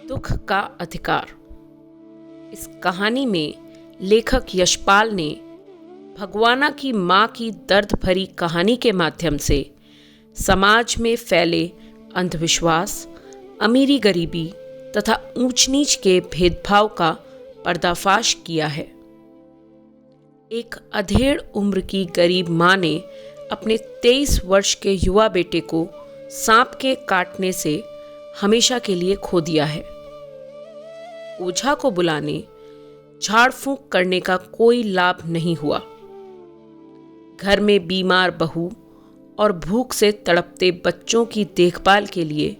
दुख का अधिकार। इस कहानी में लेखक यशपाल ने भगवाना की माँ की दर्द भरी कहानी के माध्यम से समाज में फैले अंधविश्वास, अमीरी गरीबी तथा ऊंच नीच के भेदभाव का पर्दाफाश किया है। एक अधेड़ उम्र की गरीब माँ ने अपने 23 वर्ष के युवा बेटे को सांप के काटने से हमेशा के लिए खो दिया है। ओझा को बुलाने, झाड़ फूंक करने का कोई लाभ नहीं हुआ। घर में बीमार बहू और भूख से तड़पते बच्चों की देखभाल के लिए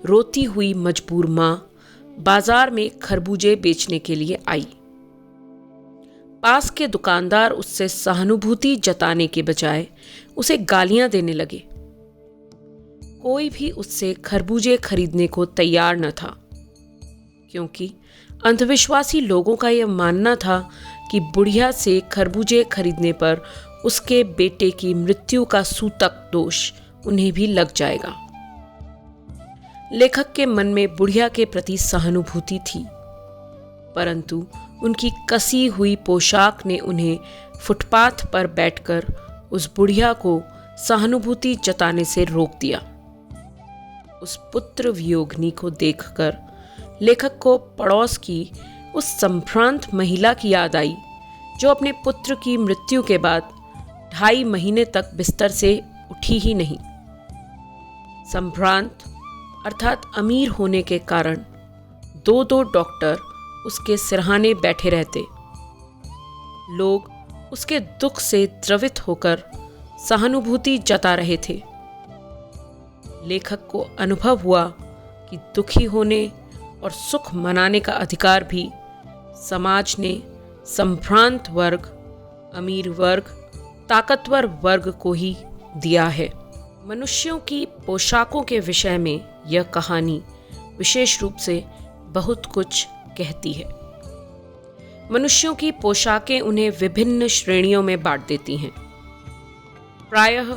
रोती हुई मजबूर माँ बाजार में खरबूजे बेचने के लिए आई। पास के दुकानदार उससे सहानुभूति जताने के बजाय उसे गालियां देने लगे। कोई भी उससे खरबूजे खरीदने को तैयार न था, क्योंकि अंधविश्वासी लोगों का यह मानना था कि बुढ़िया से खरबूजे खरीदने पर उसके बेटे की मृत्यु का सूतक दोष उन्हें भी लग जाएगा। लेखक के मन में बुढ़िया के प्रति सहानुभूति थी, परंतु उनकी कसी हुई पोशाक ने उन्हें फुटपाथ पर बैठकर उस बुढ़िया को सहानुभूति जताने से रोक दिया। उस पुत्र वियोगिनी को देखकर लेखक को पड़ोस की उस संभ्रांत महिला की याद आई, जो अपने पुत्र की मृत्यु के बाद 2.5 महीने तक बिस्तर से उठी ही नहीं। संभ्रांत अर्थात अमीर होने के कारण 2 डॉक्टर उसके सिरहाने बैठे रहते। लोग उसके दुख से द्रवित होकर सहानुभूति जता रहे थे। लेखक को अनुभव हुआ कि दुखी होने और सुख मनाने का अधिकार भी समाज ने संभ्रांत वर्ग, अमीर वर्ग, ताकतवर वर्ग को ही दिया है। मनुष्यों की पोशाकों के विषय में यह कहानी विशेष रूप से बहुत कुछ कहती है। मनुष्यों की पोशाकें उन्हें विभिन्न श्रेणियों में बांट देती हैं। प्रायः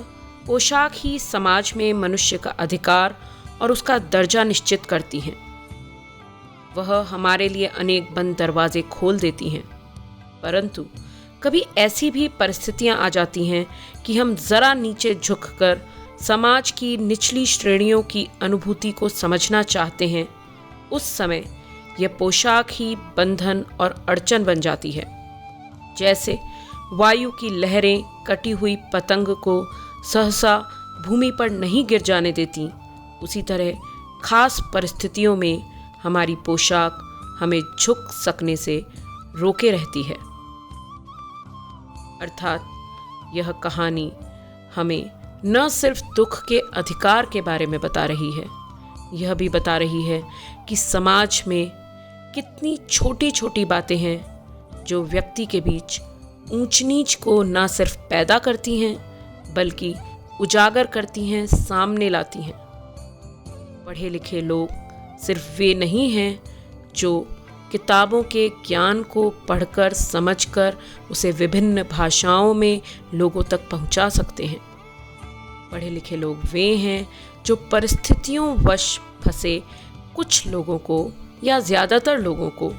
पोशाक ही समाज में मनुष्य का अधिकार और उसका दर्जा निश्चित करती हैं। वह हमारे लिए अनेक बंद दरवाजे खोल देती हैं, परंतु कभी ऐसी भी परिस्थितियां आ जाती हैं कि हम जरा नीचे झुककर समाज की निचली श्रेणियों की अनुभूति को समझना चाहते हैं। उस समय यह पोशाक ही बंधन और अड़चन बन जाती है। जैसे वायु की लहरें कटी हुई पतंग को सहसा भूमि पर नहीं गिर जाने देती, उसी तरह खास परिस्थितियों में हमारी पोशाक हमें झुक सकने से रोके रहती है। अर्थात यह कहानी हमें न सिर्फ दुख के अधिकार के बारे में बता रही है, यह भी बता रही है कि समाज में कितनी छोटी छोटी बातें हैं जो व्यक्ति के बीच ऊंच नीच को न सिर्फ पैदा करती हैं बल्कि उजागर करती हैं, सामने लाती हैं। पढ़े लिखे लोग सिर्फ वे नहीं हैं जो किताबों के ज्ञान को पढ़कर समझकर उसे विभिन्न भाषाओं में लोगों तक पहुंचा सकते हैं। पढ़े लिखे लोग वे हैं जो परिस्थितियों वश फंसे कुछ लोगों को या ज़्यादातर लोगों को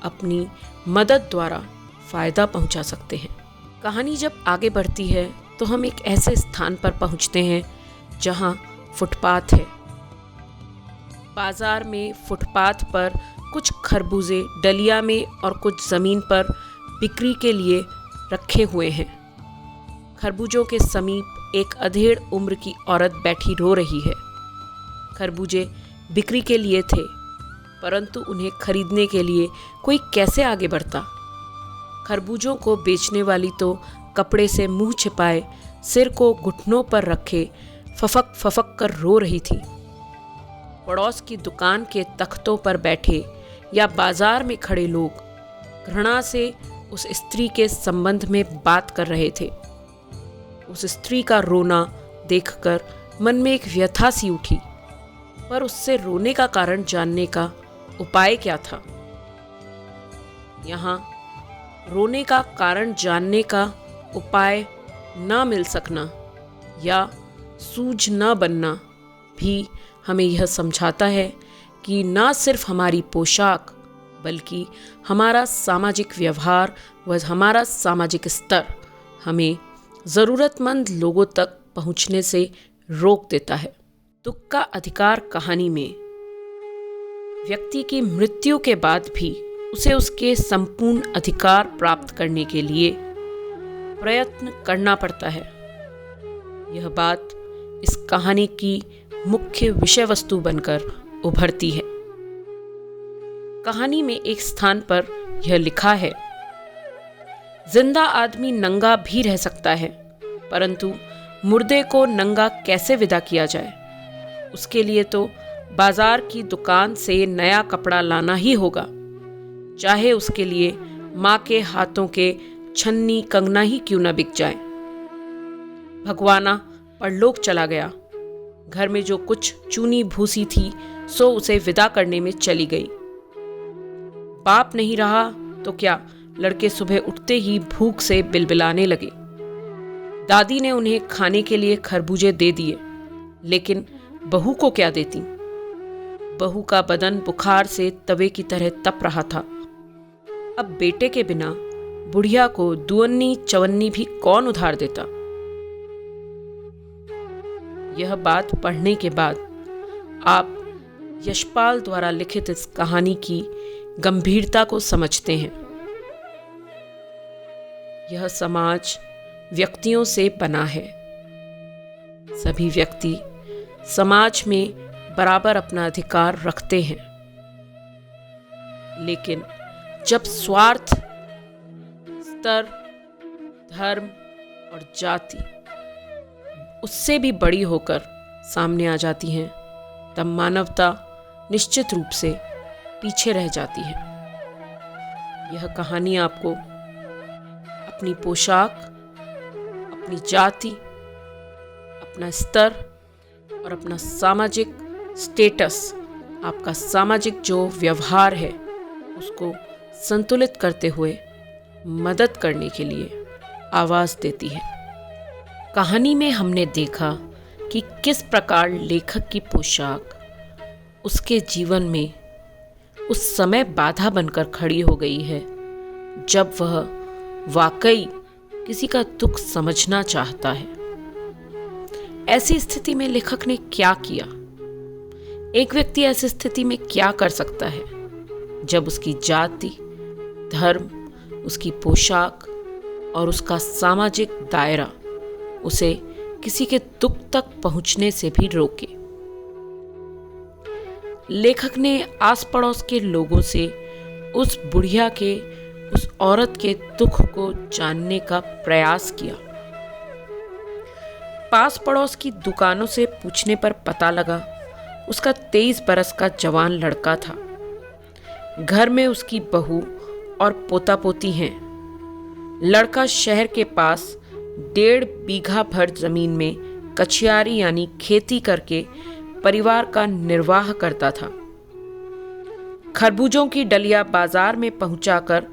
अपनी मदद द्वारा फ़ायदा पहुंचा सकते हैं। कहानी जब आगे बढ़ती है तो हम एक ऐसे स्थान पर पहुंचते हैं जहां फुटपाथ है। बाजार में फुटपाथ पर कुछ खरबूजे डलिया में और कुछ ज़मीन पर बिक्री के लिए रखे हुए हैं। खरबूजों के समीप एक अधेड़ उम्र की औरत बैठी रो रही है। खरबूजे बिक्री के लिए थे, परंतु उन्हें खरीदने के लिए कोई कैसे आगे बढ़ता। खरबूजों को बेचने वाली तो कपड़े से मुंह छिपाए, सिर को घुटनों पर रखे फफक फफक कर रो रही थी। पड़ोस की दुकान के तख्तों पर बैठे या बाजार में खड़े लोग घृणा से उस स्त्री के संबंध में बात कर रहे थे। उस स्त्री का रोना देखकर मन में एक व्यथा सी उठी, पर उससे रोने का कारण जानने का उपाय क्या था। यहाँ रोने का कारण जानने का उपाय ना मिल सकना या सूझ न बनना भी हमें यह समझाता है कि न सिर्फ हमारी पोशाक बल्कि हमारा सामाजिक व्यवहार व हमारा सामाजिक स्तर हमें ज़रूरतमंद लोगों तक पहुंचने से रोक देता है। दुख का अधिकार कहानी में व्यक्ति की मृत्यु के बाद भी उसे उसके संपूर्ण अधिकार प्राप्त करने के लिए प्रयत्न करना पड़ता है। यह बात इस कहानी की मुख्य विषय वस्तु बनकर उभरती है। कहानी में एक स्थान पर यह लिखा है, जिंदा आदमी नंगा भी रह सकता है, परंतु मुर्दे को नंगा कैसे विदा किया जाए, उसके लिए तो बाजार की दुकान से नया कपड़ा लाना ही होगा, चाहे उसके लिए माँ के हाथों के छन्नी कंगना ही क्यों न बिक जाए। भगवाना परलोक चला गया। घर में जो कुछ चूनी भूसी थी सो उसे विदा करने में चली गई। बाप नहीं रहा तो क्या, लड़के सुबह उठते ही भूख से बिलबिलाने लगे। दादी ने उन्हें खाने के लिए खरबूजे दे दिए, लेकिन बहू को क्या देती। बहू का बदन बुखार से तवे की तरह तप रहा था। अब बेटे के बिना बुढ़िया को दुअन्नी चवन्नी भी कौन उधार देता। यह बात पढ़ने के बाद आप यशपाल द्वारा लिखित इस कहानी की गंभीरता को समझते हैं। यह समाज व्यक्तियों से बना है। सभी व्यक्ति समाज में बराबर अपना अधिकार रखते हैं, लेकिन जब स्वार्थ, स्तर, धर्म और जाति उससे भी बड़ी होकर सामने आ जाती हैं, तब मानवता निश्चित रूप से पीछे रह जाती है। यह कहानी आपको अपनी पोशाक, अपनी जाति, अपना स्तर और अपना सामाजिक स्टेटस, आपका सामाजिक जो व्यवहार है उसको संतुलित करते हुए मदद करने के लिए आवाज़ देती है। कहानी में हमने देखा कि किस प्रकार लेखक की पोशाक उसके जीवन में उस समय बाधा बनकर खड़ी हो गई है जब वह वाकई किसी का दुख समझना चाहता है। ऐसी स्थिति में लेखक ने क्या किया? एक व्यक्ति ऐसी स्थिति में क्या कर सकता है जब उसकी जाति, धर्म, उसकी पोशाक और उसका सामाजिक दायरा उसे किसी के दुख तक पहुंचने से भी रोके। लेखक ने आस पड़ोस के लोगों से उस बुढ़िया के, उस औरत के दुख को जानने का प्रयास किया। पास पड़ोस की दुकानों से पूछने पर पता लगा उसका 23 बरस का जवान लड़का था। घर में उसकी बहू और पोता पोती हैं। लड़का शहर के पास 1.5 बीघा भर जमीन में कछियारी यानी खेती करके परिवार का निर्वाह करता था। खरबूजों की डलिया बाजार में पहुंचाकर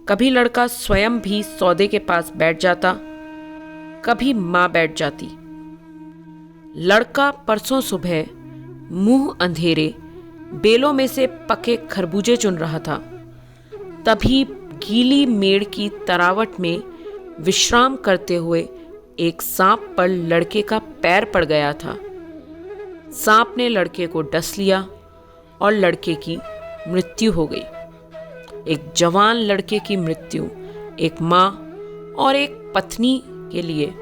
कभी लड़का स्वयं भी सौदे के पास बैठ जाता, कभी मां बैठ जाती। लड़का परसों सुबह मुंह अंधेरे बेलों में से पके खरबूजे चुन रहा था, तभी गीली मेड़ की तरावट में विश्राम करते हुए एक सांप पर लड़के का पैर पड़ गया था। सांप ने लड़के को डस लिया और लड़के की मृत्यु हो गई। एक जवान लड़के की मृत्यु एक माँ और एक पत्नी के लिए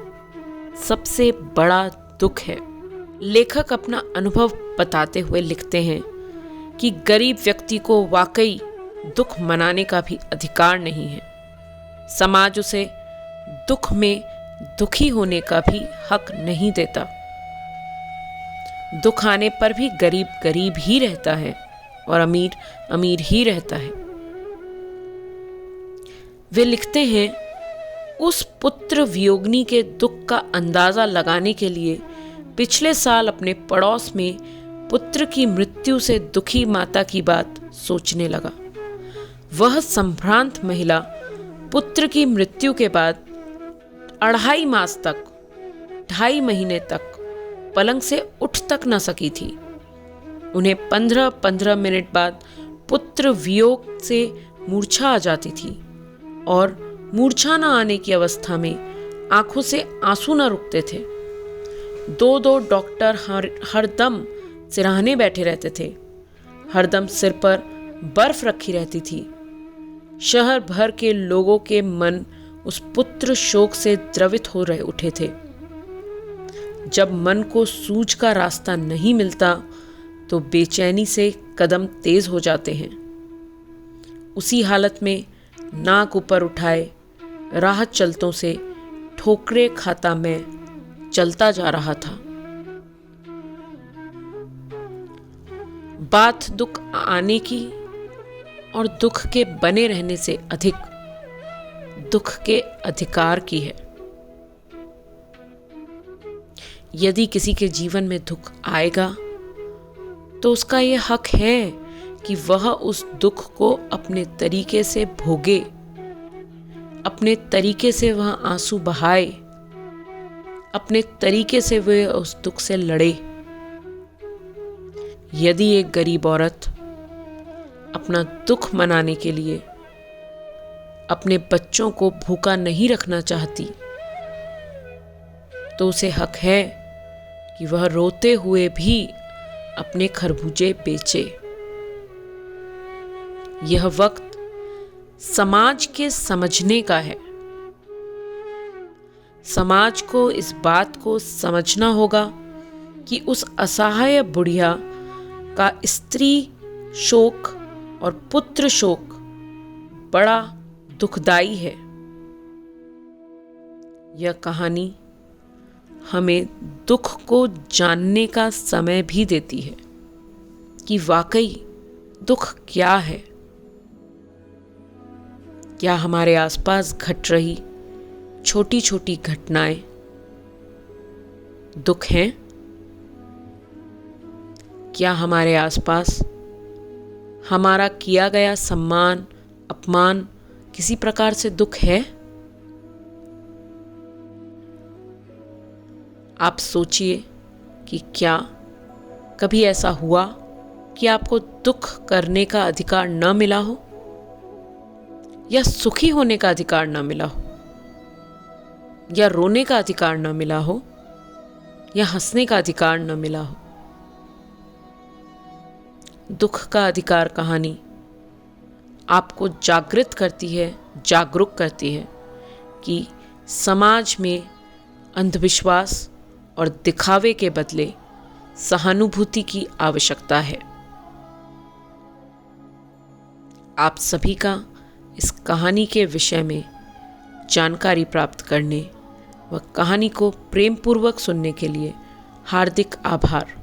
सबसे बड़ा दुख है। लेखक अपना अनुभव बताते हुए लिखते हैं कि गरीब व्यक्ति को वाकई दुख मनाने का भी अधिकार नहीं है। समाज उसे दुख में दुखी होने का भी हक नहीं देता। दुख आने पर भी गरीब गरीब ही रहता है और अमीर अमीर ही रहता है। वे लिखते हैं, उस पुत्र वियोगिनी के दुख का अंदाजा लगाने के लिए पिछले साल अपने पड़ोस में पुत्र की मृत्यु से दुखी माता की बात सोचने लगा। वह संभ्रांत महिला पुत्र की मृत्यु के बाद 2.5 मास तक, 2.5 महीने तक पलंग से उठ तक न सकी थी। उन्हें 15-15 मिनट बाद पुत्र वियोग से मूर्छा आ जाती थी और मूर्छा न आने की अवस्था में आंखों से आंसू न रुकते थे। 2-2 डॉक्टर हरदम सिरहाने बैठे रहते थे। हरदम सिर पर बर्फ रखी रहती थी। शहर भर के लोगों के मन उस पुत्र शोक से द्रवित हो रहे उठे थे। जब मन को सूझ का रास्ता नहीं मिलता तो बेचैनी से कदम तेज हो जाते हैं। उसी हालत में नाक ऊपर उठाए राह चलतों से ठोकरे खाता मैं चलता जा रहा था। बात दुख आने की और दुख के बने रहने से अधिक दुख के अधिकार की है। यदि किसी के जीवन में दुख आएगा तो उसका यह हक है कि वह उस दुख को अपने तरीके से भोगे, अपने तरीके से वह आंसू बहाए, अपने तरीके से वह उस दुख से लड़े। यदि एक गरीब औरत अपना दुख मनाने के लिए अपने बच्चों को भूखा नहीं रखना चाहती तो उसे हक है कि वह रोते हुए भी अपने खरबूजे बेचे। यह वक्त समाज के समझने का है। समाज को इस बात को समझना होगा कि उस असहाय बुढ़िया का स्त्री शोक और पुत्र शोक बड़ा दुखदाई है। यह कहानी हमें दुख को जानने का समय भी देती है कि वाकई दुख क्या है। क्या हमारे आसपास घट रही छोटी छोटी घटनाएं दुख हैं? क्या हमारे आसपास हमारा किया गया सम्मान अपमान किसी प्रकार से दुख है? आप सोचिए कि क्या कभी ऐसा हुआ कि आपको दुख करने का अधिकार न मिला हो, या सुखी होने का अधिकार न मिला हो, या रोने का अधिकार न मिला हो, या हंसने का अधिकार न मिला हो? दुख का अधिकार कहानी आपको जागृत करती है, जागरूक करती है कि समाज में अंधविश्वास और दिखावे के बदले सहानुभूति की आवश्यकता है। आप सभी का इस कहानी के विषय में जानकारी प्राप्त करने व कहानी को प्रेमपूर्वक सुनने के लिए हार्दिक आभार।